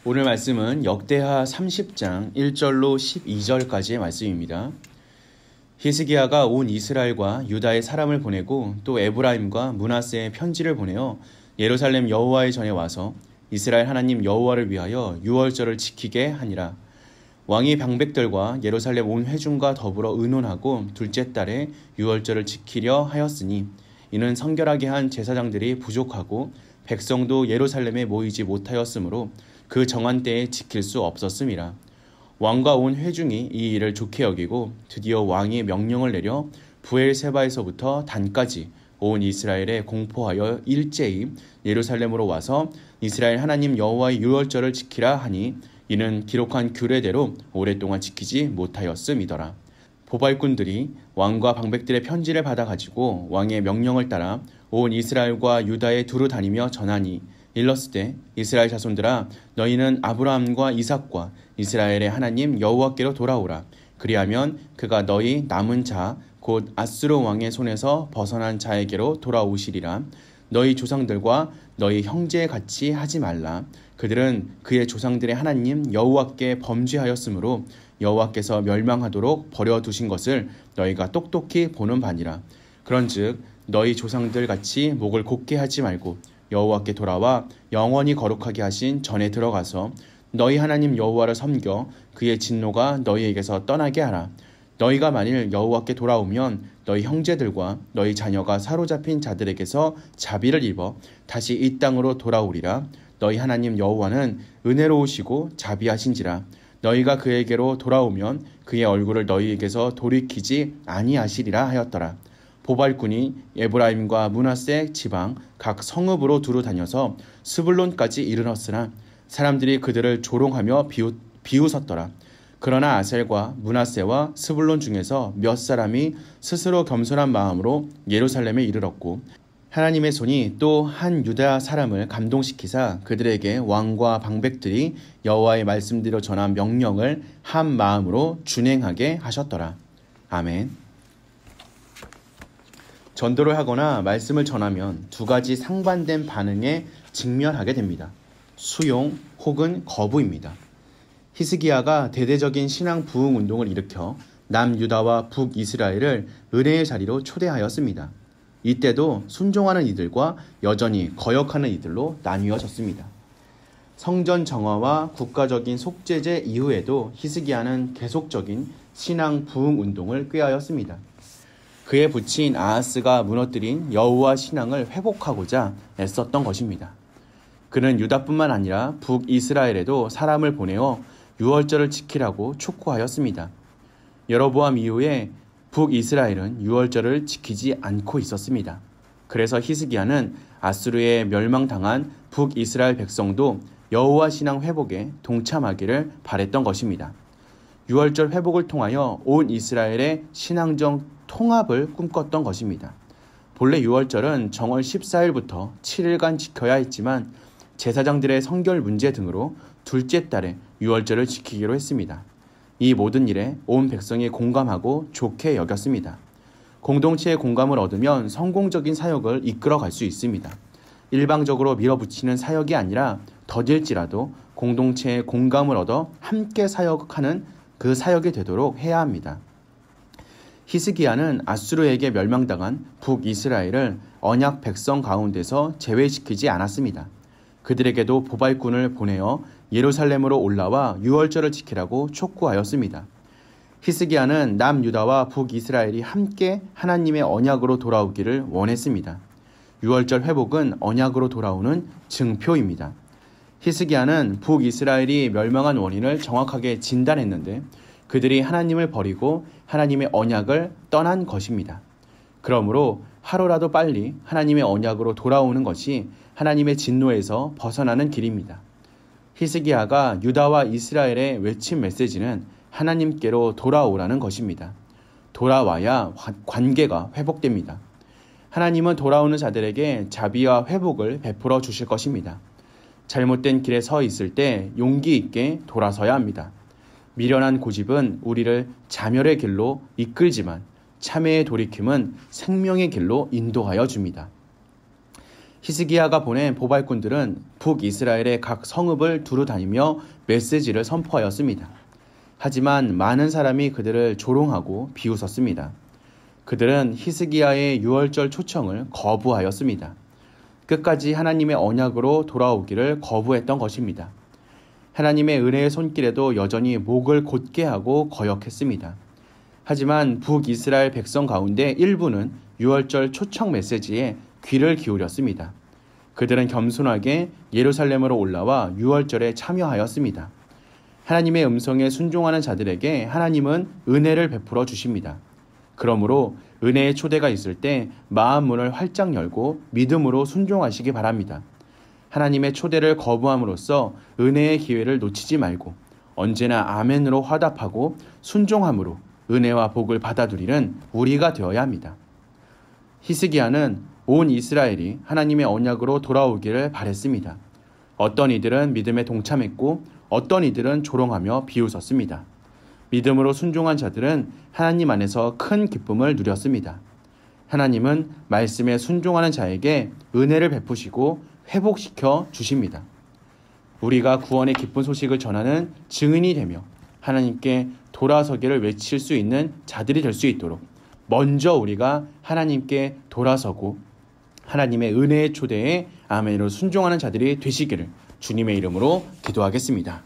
오늘 말씀은 역대하 30장 1절로 12절까지의 말씀입니다. 히스기야가 온 이스라엘과 유다의 사람을 보내고 또 에브라임과 므낫세의 편지를 보내어 예루살렘 여호와의 전에 와서 이스라엘 하나님 여호와를 위하여 유월절을 지키게 하니라. 왕이 방백들과 예루살렘 온 회중과 더불어 의논하고 둘째 달에 유월절을 지키려 하였으니 이는 성결하게 한 제사장들이 부족하고 백성도 예루살렘에 모이지 못하였으므로 그 정한 때에 지킬 수 없었음이라. 왕과 온 회중이 이 일을 좋게 여기고 드디어 왕이 명령을 내려 부엘세바에서부터 단까지 온 이스라엘에 공포하여 일제히 예루살렘으로 와서 이스라엘 하나님 여호와의 유월절을 지키라 하니 이는 기록한 규례대로 오랫동안 지키지 못하였음이더라. 보발꾼들이 왕과 방백들의 편지를 받아가지고 왕의 명령을 따라 온 이스라엘과 유다에 두루 다니며 전하니 일렀으되 이스라엘 자손들아 너희는 아브라함과 이삭과 이스라엘의 하나님 여호와께로 돌아오라. 그리하면 그가 너희 남은 자 곧 아수르 왕의 손에서 벗어난 자에게로 돌아오시리라. 너희 조상들과 너희 형제 같이 하지 말라. 그들은 그의 조상들의 하나님 여호와께 범죄하였으므로 여호와께서 멸망하도록 버려두신 것을 너희가 똑똑히 보는 바니라. 그런즉 너희 조상들 같이 목을 곧게 하지 말고 여호와께 돌아와 영원히 거룩하게 하신 전에 들어가서 너희 하나님 여호와를 섬겨 그의 진노가 너희에게서 떠나게 하라. 너희가 만일 여호와께 돌아오면 너희 형제들과 너희 자녀가 사로잡힌 자들에게서 자비를 입어 다시 이 땅으로 돌아오리라. 너희 하나님 여호와는 은혜로우시고 자비하신지라. 너희가 그에게로 돌아오면 그의 얼굴을 너희에게서 돌이키지 아니하시리라 하였더라. 보발꾼이 에브라임과 므낫세 지방 각 성읍으로 두루 다녀서 스불론까지 이르렀으나 사람들이 그들을 조롱하며 비웃었더라. 그러나 아셀과 므낫세와 스불론 중에서 몇 사람이 스스로 겸손한 마음으로 예루살렘에 이르렀고 하나님의 손이 또 한 유다 사람을 감동시키사 그들에게 왕과 방백들이 여호와의 말씀대로 전한 명령을 한 마음으로 준행하게 하셨더라. 아멘. 전도를 하거나 말씀을 전하면 두 가지 상반된 반응에 직면하게 됩니다. 수용 혹은 거부입니다. 히스기야가 대대적인 신앙 부흥 운동을 일으켜 남유다와 북이스라엘을 은혜의 자리로 초대하였습니다. 이때도 순종하는 이들과 여전히 거역하는 이들로 나뉘어졌습니다. 성전 정화와 국가적인 속죄제 이후에도 히스기야는 계속적인 신앙 부흥 운동을 꾀하였습니다. 그의 부친 아하스가 무너뜨린 여호와 신앙을 회복하고자 애썼던 것입니다. 그는 유다뿐만 아니라 북이스라엘에도 사람을 보내어 유월절을 지키라고 촉구하였습니다. 여로보암 이후에 북이스라엘은 유월절을 지키지 않고 있었습니다. 그래서 히스기야는 아수르에 멸망당한 북이스라엘 백성도 여호와 신앙 회복에 동참하기를 바랬던 것입니다. 유월절 회복을 통하여 온 이스라엘의 신앙적 통합을 꿈꿨던 것입니다. 본래 유월절은 정월 14일부터 7일간 지켜야 했지만 제사장들의 성결 문제 등으로 둘째 달에 유월절을 지키기로 했습니다. 이 모든 일에 온 백성이 공감하고 좋게 여겼습니다. 공동체의 공감을 얻으면 성공적인 사역을 이끌어갈 수 있습니다. 일방적으로 밀어붙이는 사역이 아니라 더딜지라도 공동체의 공감을 얻어 함께 사역하는 그 사역이 되도록 해야 합니다. 히스기야는 아수르에게 멸망당한 북이스라엘을 언약 백성 가운데서 제외시키지 않았습니다. 그들에게도 보발꾼을 보내어 예루살렘으로 올라와 유월절을 지키라고 촉구하였습니다. 히스기야는 남유다와 북이스라엘이 함께 하나님의 언약으로 돌아오기를 원했습니다. 유월절 회복은 언약으로 돌아오는 증표입니다. 히스기야는 북이스라엘이 멸망한 원인을 정확하게 진단했는데 그들이 하나님을 버리고 하나님의 언약을 떠난 것입니다. 그러므로 하루라도 빨리 하나님의 언약으로 돌아오는 것이 하나님의 진노에서 벗어나는 길입니다. 히스기야가 유다와 이스라엘에 외친 메시지는 하나님께로 돌아오라는 것입니다. 돌아와야 관계가 회복됩니다. 하나님은 돌아오는 자들에게 자비와 회복을 베풀어 주실 것입니다. 잘못된 길에 서 있을 때 용기 있게 돌아서야 합니다. 미련한 고집은 우리를 자멸의 길로 이끌지만 참회의 돌이킴은 생명의 길로 인도하여 줍니다. 히스기야가 보낸 보발꾼들은 북이스라엘의 각 성읍을 두루 다니며 메시지를 선포하였습니다. 하지만 많은 사람이 그들을 조롱하고 비웃었습니다. 그들은 히스기야의 유월절 초청을 거부하였습니다. 끝까지 하나님의 언약으로 돌아오기를 거부했던 것입니다. 하나님의 은혜의 손길에도 여전히 목을 곧게 하고 거역했습니다. 하지만 북이스라엘 백성 가운데 일부는 유월절 초청 메시지에 귀를 기울였습니다. 그들은 겸손하게 예루살렘으로 올라와 유월절에 참여하였습니다. 하나님의 음성에 순종하는 자들에게 하나님은 은혜를 베풀어 주십니다. 그러므로 은혜의 초대가 있을 때 마음 문을 활짝 열고 믿음으로 순종하시기 바랍니다. 하나님의 초대를 거부함으로써 은혜의 기회를 놓치지 말고 언제나 아멘으로 화답하고 순종함으로 은혜와 복을 받아들이는 우리가 되어야 합니다. 히스기야는 온 이스라엘이 하나님의 언약으로 돌아오기를 바랬습니다. 어떤 이들은 믿음에 동참했고 어떤 이들은 조롱하며 비웃었습니다. 믿음으로 순종한 자들은 하나님 안에서 큰 기쁨을 누렸습니다. 하나님은 말씀에 순종하는 자에게 은혜를 베푸시고 회복시켜 주십니다. 우리가 구원의 기쁜 소식을 전하는 증인이 되며 하나님께 돌아서기를 외칠 수 있는 자들이 될 수 있도록 먼저 우리가 하나님께 돌아서고 하나님의 은혜의 초대에 아멘으로 순종하는 자들이 되시기를 주님의 이름으로 기도하겠습니다.